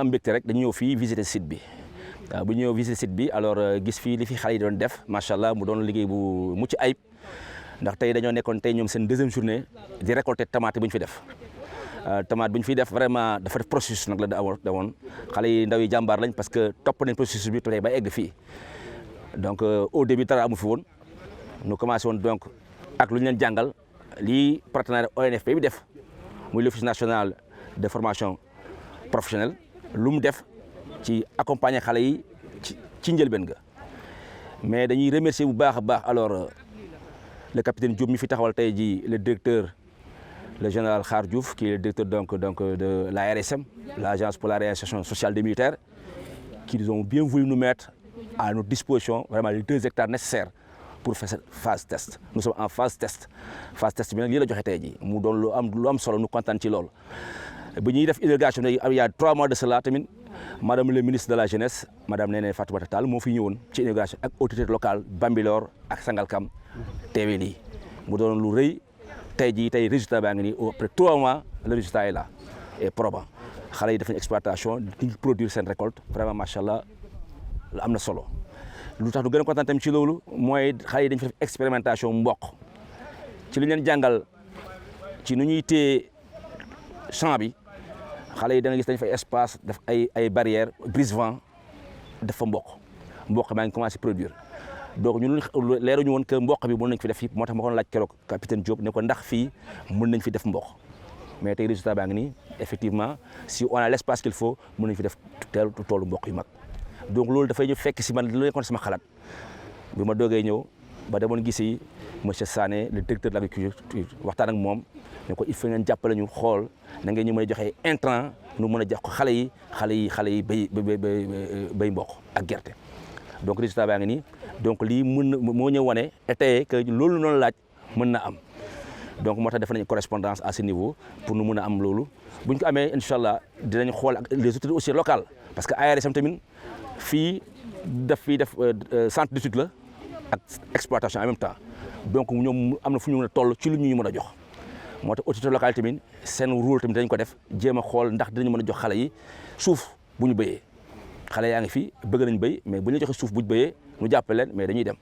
am mbégte rek dañu ñëw fii visiter site bi bu ñu ñëw visiter site bi alors gis fii li fi xale yi doon def macha allah mu doon liggéey bu mucc ayib ndax tey dañoo nekkoon tey ñoom seen deuxième journée di récolter tomate bu ñu fi def tomate bu ñu fiy def vraiment dafa def processus nag la dawoon xale yi ndaw yi jàmbaar lañ parce que topp nañ processus bi tey ba egg fii donc au début dara amu fi woon ñu commencé woon donc ak lu ñu leen jàngal lii partenaire ONFP bi def muy l'Office national de formation professionnelle lu mu def ci accompagner xale yi ci njëlbeen ga mais dañuy remercier bu baax a baax alors le capitaine Diop mi fi taxawal tey ji le directeur le général Khar Diouf qui est le directeur donc de la RSM, l'agence pour la réinsertion sociale des militaires, qui nous ont bien voulu nous mettre à notre disposition vraiment les 2 hectares nécessaires pour faire cette phase test. Nous sommes en phase test. Phase test bi nag lii la joxe tey jii mu doon lu am solo nu kontaan ci loolu. bu ñuy def irrigation il y a 3 mois de cela tamit madame le ministre de la jeunesse madame Néné Fatoumata Tall moo fi ñëwoon ci irrigation ak autorité locale Bambilor ak Sangalkam teewee lii mu doon lu rëy. tey jii tey résultat baa ngi nii après 3 mois le résultat est là et probant xale yi def nañ exploitation di produire seen récolte vraiment macha allah am na solo lu tax du gën a kontaan tamit ci loolu mooy xale yi dañ fi def expérimentation mboq ci li ñu leen jàngal ci nu ñuy téye champ bi xale yi da nga gis dañ fay espace def ay barrières brise-vent def fa mboq maa ngi commencé produire. donc ñun leeruñu woon que mboq bi mën nañ fi def fii moo tax ma ko laaj keroog capitaine Diop ne ko ndax fii mën nañ fi def mboq mais tey résultat baa ngi nii effectivement si on a l'espace qu'il faut mën nañ fi def toolu mboq yu mag donc loolu dafay ñu fekk si man lu nekkoon sama xalaat bi ma doogee ñëw ba demoon gisi monsieur Sané le directeur de l'agriculture waxtaan ak moom ne ko il faut ngeen jàppale ñu xool na ngeen ñu mën a joxe intrant nu mën a jox ko xale yi béy mboq ak gerte donc résultat baa ngi nii donc lii mën na moo ñëw wane étayer que loolu noonu laaj mën na am donc moo tax def nañu correspondance à ce niveau pour nu mën a am loolu bu ñu ko amee incha allah dinañ xool ak les autorités aussi locales parce que ARSM tamit fii def centre d'étude la ak exploitation en même temps donc ñoom am na fu ñu mën a toll ci lu ñu mën a jox moo tax autorité locale tamit seen rôle tamit dañ ko def jéem a xool ndax dinañu mën a jox xale yi suuf bu ñu béyee xale yaa ngi fi bëgg nañ béy mais bu ñu joxe suuf bu ñu béyee ñu jàppale leen mais dañuy dem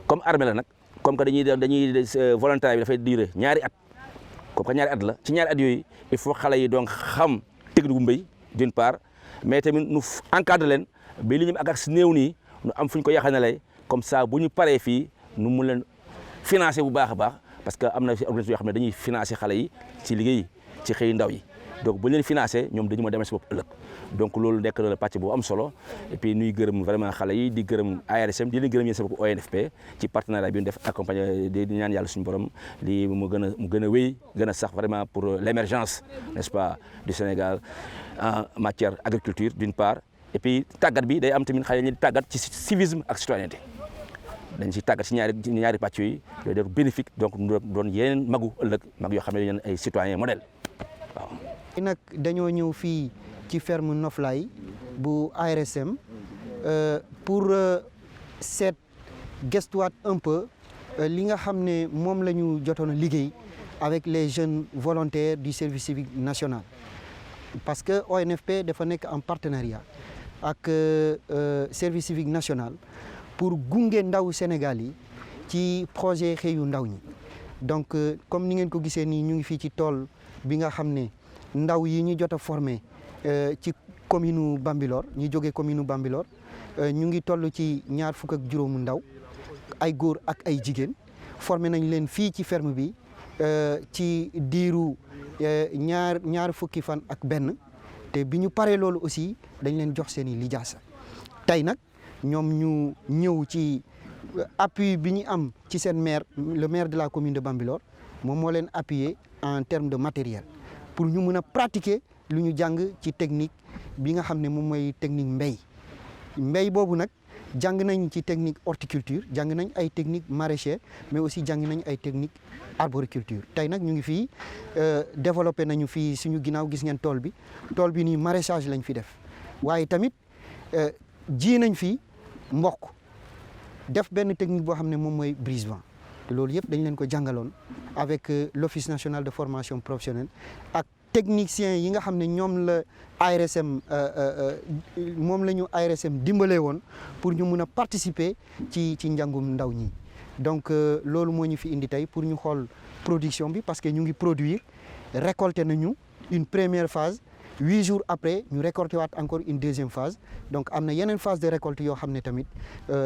comme armée la nag comme que dañuy volontaire bi dafay durer ñaari at comme que ñaari at la ci ñaari at yooyu il faut xale yi donc xam technique bu mbéy d'une part mais tamit nu encadre leen ba li ñu ak si néew nii nu am fu ñu ko yaxanalee comme ça bu ñu paree fii nu mun leen financer bu baax a baax parce que am na si organisation yoo xam ne dañuy financer xale yi ci liggéey ci xëy ndaw yi donc bu ñu leen financer ñoom dañu mën a demal si bopp ëllëg donc loolu nekk na pàcc bu am solo et puis nuy gërëm vraiment xale yi di gërëm ARSM di leen gërëm yéen sa bopp ONFP ci partenariat bi ñu def accompagné di ñaan yàlla suñu borom lii mu gën a wéy gën a sax vraiment pour l'émergence n'est-ce pas du Sénégal en matière agriculture d'une part et puis tàggat bi day am tamit xale yi tàggat ci civisme ak citoyenneté dañ ci tàggat ci ñaari pàcc yi yooyu def bénéfique donc doon yeneen magu ëllëg mag yoo xam ne dañu ay citoyens modèle waaw. nag dañoo ñëw fii ci ferme Noflaye bu ARSM pour seet gestuwaat un peu li nga xam ne moom la ñu jotoon a liggéey avec les jeunes volontaires du service civique national parce que ONFP dafa nekk en partenariat ak service civique national pour gunge ndaw Sénégal yi ci projet xëyu ndaw ñi donc comme ni ngeen ko gisee nii ñu ngi fii ci tool bi nga xam ne ndaw yi ñu jot a formé ci commune Bambilor ñu jógee commune Bambilor ñu ngi toll ci 25 ndaw ay góor ak ay jigéen formé nañ leen fii ci ferme bi ci diiru ñaar fukki fan ak benn te bi ñu paree loolu aussi dañ leen jox seen i lijaasa tey nag ñoom ñu ñëw ci appui bi ñu am ci seen maire le maire de la commune de Bambilor moom moo leen appuyer en termes de matériel pour ñu mën a pratiquer lu ñu jàng ci technique bi nga xam ne moom mooy technique mbéy boobu nag jàng nañ ci technique horticulture jàng nañ ay technique maraîchère mais aussi jàng nañ ay technique arboriculture tey nag ñu ngi fii développé nañu fii suñu ginnaaw gis ngeen tool bi nii maraîchage lañ fi def waaye tamit ji nañ fi mboq def benn technique boo xam ne moom mooy brise-vent te loolu yëpp dañ leen ko jàngaloon avec l'Office national de formation professionnelle ak techniciens yi nga xam ne ñoom la ARSM moom la ñu ARSM dimbalee woon pour ñu mun a participer ci njàngum ndaw ñi donc loolu moo ñu fi indi tey pour ñu xool production bi parce que ñu ngi produire récolter nañu une première phase 8 jours après ñu récolter waat encore une deuxième phase donc am na yeneen phase de récolte yoo xam ne tamit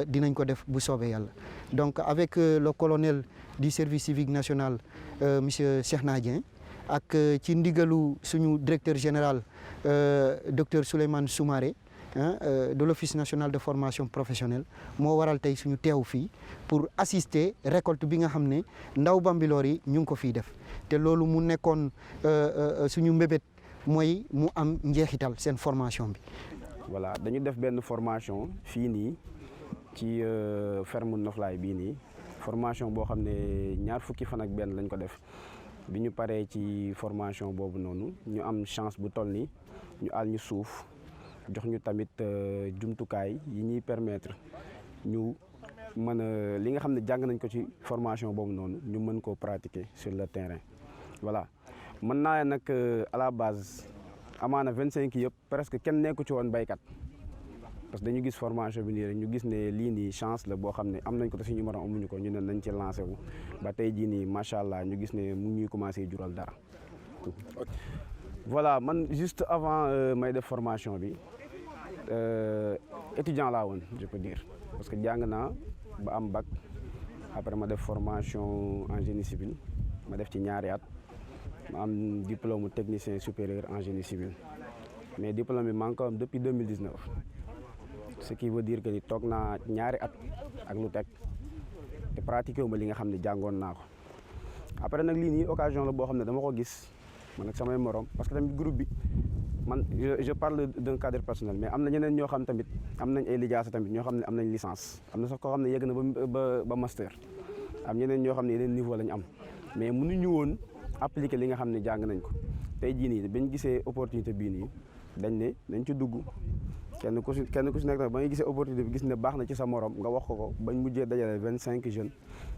dinañ ko def bu soobee yàlla donc avec le colonel du service civique national monsieur Cheikhna Dieng ak ci ndigalu suñu directeur général docteur Souleymane Soumaré de l'office national de formation professionnelle moo waral tey suñu teew fii pour assister récolte bi nga xam ne ndaw Bambilor yi ñu ngi ko fiy def te loolu mu nekkoon suñu mbébét mooy mu am njeexital seen formation bi. voilà dañu def benn formation fii nii ci ferme Noflaay bii nii formation boo xam ne 20 fan ak benn lañ ko def bi ñu paree ci formation boobu noonu ñu am chance bu toll nii ñu àll ñu suuf jox ñu tamit jumtukaay yi ñuy permettre ñu mën a li nga xam ne jàng nañ ko ci formation boobu noonu ñu mën koo pratiquer sur le terrain voilà. mën naa nag à la base amaana 25 yëpp presque kenn nekku ci woon baykat parce que dañu gis formation bi nii rek ñu gis ne lii nii chance la boo xam ne am nañ ko te suñu morom amuñu ko ñu ne nañ ci lancé wu ba tey jii nii macha allah ñu gis ne mu ñuy commencé jural dara. voilà man juste avant may def formation bi étudiant laa woon je peux dire parce que jàng naa ba am bac après ma def formation en génie civil ma def ci ñaari at. ma am diplôme technicien supérieur en génie civil mais diplôme bi maa ngi ko am depuis 2019 ce qui veut dire que ni toog naa ñaari at ak lu teg te pratiqué wu ma li nga xam ne jàngoon naa ko après nag lii nii occasion la boo xam ne dama ko gis man ak samay morom parce que tamit groupe bi man je parle d'un cadre personnel mais am na ñeneen ñoo xam tamit am nañ ay lijaasa tamit ñoo xam ne am nañ licence am na sax koo xam ne yegg na ba master am ñeneen ñoo xam ne yeneen niveau lañ am mais mënuñu woon appliquer li nga xam ne jàng nañ ko tey jii nii bañ gisee opportunité bii nii dañ ne nañ ci dugg kenn ku si nekk nag ba nga gisee opportunité bi gis ne baax na ci sa morom nga wax ko bañ mujjee dajale 25 jeunes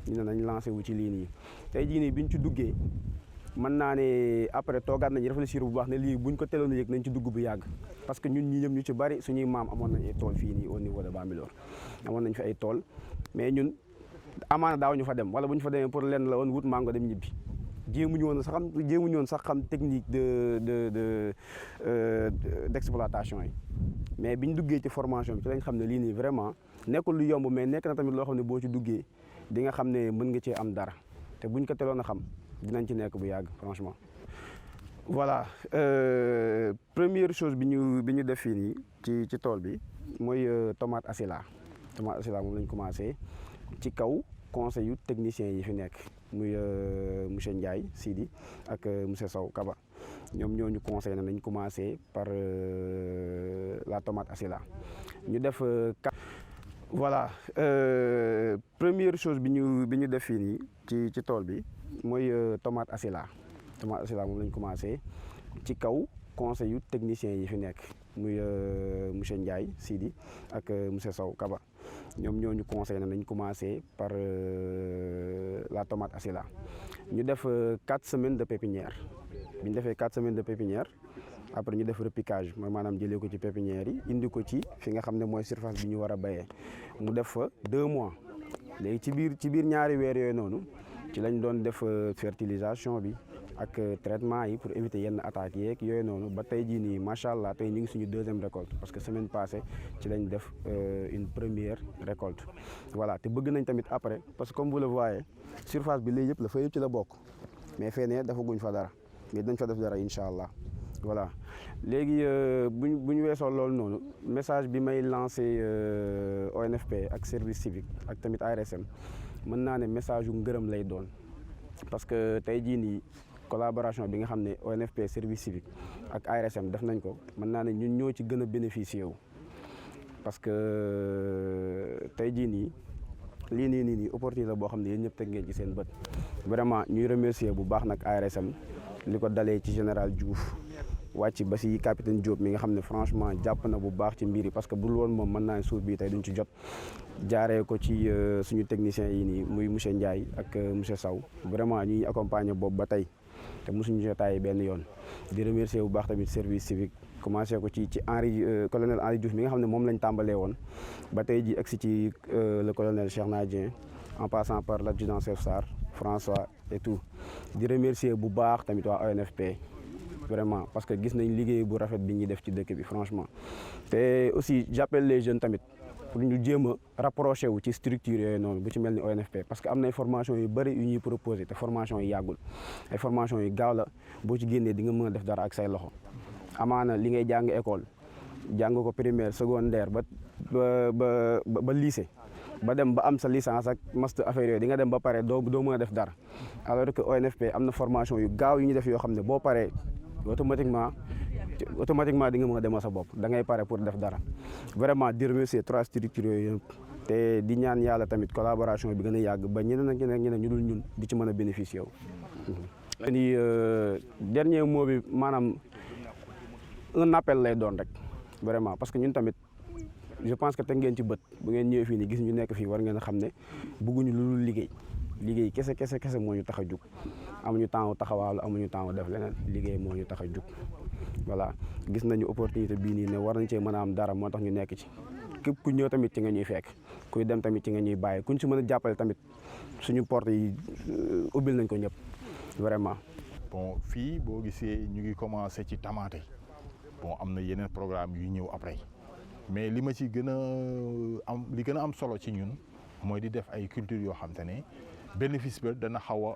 ñu ne nañ lancé wu ci lii nii tey jii nii biñ ci duggee mën naa ne après toogaat nañ réfléchir bu baax ne lii buñ ko teeloon a yëg nañ ci dugg bu yàgg parce que ñun ñi ñëpp ñu ci bari suñuy maam amoon nañ ay tool fii nii au niveau de Bambilor amoon nañ fi ay tool mais ñun amaana daaw ñu fa dem wala bu ñu fa demee pour lenn la woon wut mango dem ñibbi jéemuñu woon sax xam technique d'exploitation yi mais biñ duggee ci formation bi ci lañ xam ne lii nii vraiment nekkul lu yomb mais nekk na tamit loo xam ne boo ci duggee di nga xam ne mën nga cee am dara te buñ ko teeloon a xam dinañ ci nekk bu yàgg franchement. voilà première chose bi ñu def fii nii ci tool bi mooy tomate acela moom lañ commencé ci kaw conseil yu technicien yi fi nekk muy monsieur Ndiaye Sidi ak monsieur Sow Kaba ñoom ñoo ñu conseillé na nañ commencé par la tomate acela ñu def voilà première chose bi ñu def fii nii ci tool bi mooy tomate acela moom lañ commencé ci kaw conseil yu technicien yi fi nekk muy monsieur Ndiaye Sidi ak monsieur Sow Kaba ñoom ñoo ñu conseillé na nañ commencé par la tomate acela ñu def 4 semaines de pépinière bi ñu defee 4 semaines de pépinière après ñu def repiquage mooy maanaam jëlee ko ci pépinière yi indi ko ci fi nga xam ne mooy surface bi ñu war a béyee mu def fa 2 mois léegi ci biir ñaari weer yooyu noonu ci lañ doon def fertilisation bi ak traitement yi pour éviter yenn attaques yeeg yooyu noonu ba tey jii nii macha allah tey ñu ngi suñu 2e récolte parce que semaine passée ci lañ def une première récolte voilà te bëgg nañ tamit après parce que comme vous le voyez surface bi léegi yëpp la fa yëpp ci la bokk mais fee ne dafa guñ fa dara mais dañ fa def dara incha allah voilà léegi bu ñu weesoo loolu noonu message bi may lancé ONFP ak service civique ak tamit ARSM mën naa ne message yu ngërëm lay doon parce que tey jii nii collaboration bi nga xam ne ONFP service civique ak ARSM def nañ ko mën naa ne ñun ñoo ci gën a bénéficier wu parce que tey jii nii lii nii opportunité la boo xam ne yéen ñëpp teg ngeen ci seen bët vraiment ñuy remercier bu baax nag ARSM li ko dalee ci général Diouf wàcc ba si capitaine Diop mi nga xam ne franchement jàpp na bu baax ci mbir yi parce que bu dul woon moom mën naa ne suuf bi tey duñ ci jot jaaree ko ci suñu techniciens yi nii muy monsieur Ndiaye ak monsieur Sow vraiment ñuy accompagner boobu ba tey te mosuñu jotaay benn yoon di remercier bu baax tamit service civique commencé ko ci colonel Henri Diouf mi nga xam ne moom lañ tàmbalee woon ba tey ji agsi ci le colonel Cheikhna Dieng en passant par l'adjudant chef Sarr François et tout di remercier bu baax tamit waa ONFP vraiment parce que gis nañ liggéey bu rafet bi ñuy def ci dëkk bi franchement te aussi j'appelle les jeunes tamit pour ñu jéem a rapproché wu ci structure yooyu noonu bu ci mel ni ONFP parce que am na ay formation yu bëri yu ñuy proposé te formation yi yàggul ay formation yu gaaw la boo ci génnee di nga mën a def dara ak say loxo amaana li ngay jàng école jàng ko primaire secondaire ba lycée ba dem ba am sa licence ak master affaire yooyu di nga dem ba pare doo mën a def dara alors que ONFP am na formation yu gaaw yu ñu def yoo xam ne boo paree automatiquement di nga mën a demal sa bopp da ngay pare pour def dara vraiment di remercier 3 structures yooyu yëpp te di ñaan yàlla tamit collaboration bi gën a yàgg ba ñeneen ak ñeneen ñu dul ñun di ci mën a bénéficier wu. ni dernier mot bi maanaam un appel lay doon rek vraiment parce que ñun tamit je pense que teg ngeen ci bët bu ngeen ñëwee fii nii gis ñu nekk fii war ngeen a xam ne bëgguñu lu dul liggéey kese moo ñu tax a jug amuñu temps taxawaalu amuñu temps def leneen liggéey moo ñu tax a jug voilà gis nañu opportunité bii nii ne war nañ cee mën a am dara moo tax ñu nekk ci képp ku ñëw tamit ci nga ñuy fekk kuy dem tamit ci nga ñuy bàyyi kuñ ci mën a jàppale tamit suñu porte yi ubbil nañ ko ñëpp vraiment. bon fii boo gisee ñu ngi commencé ci tamaate bon am na yeneen programme yu ñëw après mais li ma ci gën a am solo ci ñun mooy di def ay culture yoo xam te ne bénéfice ba dana xaw a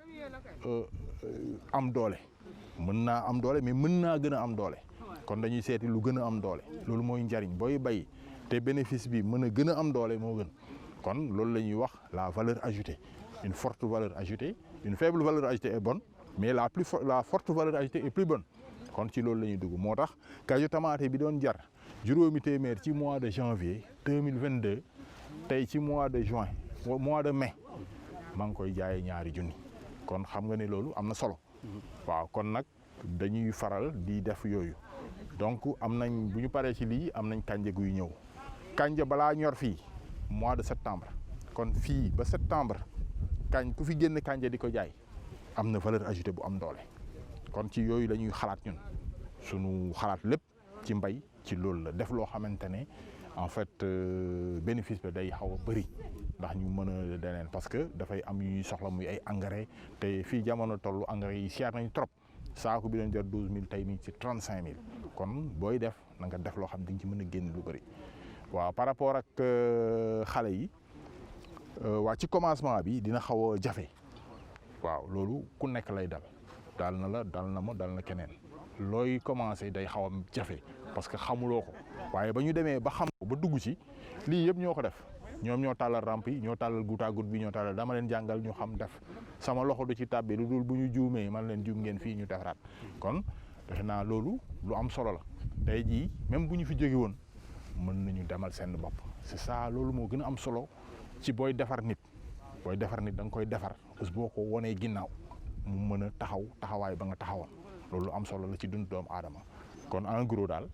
am doole mën naa am doole mais mën naa gën a am doole kon dañuy seeti lu gën a am doole loolu mooy njariñ booy bay te bénéfice bi mën a gën a am doole moo gën kon loolu la ñuy wax la valeur ajoutée une forte valeur ajoutée une faible valeur ajoutée est bonne mais la forte valeur ajoutée est plus bonne kon ci loolu la ñuy dugg moo tax kaju tamaate bi doon jar juróomi téeméer ci mois de janvier 2022 tey ci mois de juin mois de mai maa ngi koy jaayee ñaari junni kon xam nga ne loolu am na solo waaw kon nag dañuy faral di def yooyu donc am nañ bu ñu paree ci lii am nañ kànja guy ñëw kànja balaa ñor fii mois de septembre kon fii ba septembre ku fi génn kànja di ko jaay am na valeur ajoutée bu am doole kon ci yooyu la ñuy xalaat ñun sunu xalaat lépp ci mbay ci loolu la def loo xamante ne en fait bénéfice bi day xaw a bëri ndax ñu mën a deneen parce que dafay am yu ñuy soxla muy ay engrais te fii jamono tollu engrais yi cher nañ trop saako bi doon jar 12000 tey nii ci 35000 kon booy def na nga def loo xam di nga ci mën a génn lu bëri waaw par rapport ak xale yi waa ci commencement bi dina xaw a jafe waaw loolu ku nekk lay dal na la dal na ma dal na keneen looy commencé day xaw a jafe parce que xamuloo ko waaye ba ñu demee ba xam ko ba dugg ci lii yëpp ñoo ko def ñoom ñoo tàllal rampe yi ñoo tàllal goutte à goutte bi ñoo tàllal dama leen jàngal ñu xam def sama loxo du ci tàbbi lu dul bu ñu juumee man leen juum ngeen fii ñu defaraat kon defe naa loolu lu am solo la tey jii même bu ñu fi jóge woon mën nañu demal seen bopp c'est ça loolu moo gën a am solo ci booy defar nit da nga koy defar bés boo ko wonee ginnaaw mu mën a taxawaay ba nga taxawoon loolu am solo la ci dund doomu aadama kon en gros daal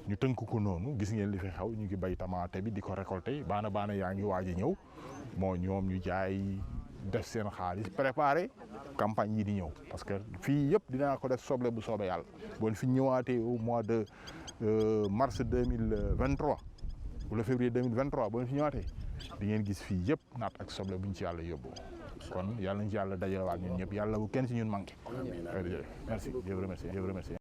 ñu tënk ko noonu gis ngeen li fi xew ñu ngi bay tamaate bi di ko récolter baana yaa ngi waaj a ñëw bon ñoom ñu jaay def seen xaalis préparer campagne yi di ñëw parce que fii yëpp dinaa ko def soble bu soobee yàlla bon fi ñëwaatee au mois de mars 2023 wala février 2023 boo fi ñëwaatee di ngeen gis fii yëpp naat ak soble buñ ci yàlla yóbbu kon yàlla nañ ci yàlla dajalewaat ñun ñëpp yàlla bu kenn ci ñun manqué. merci je vous remercie.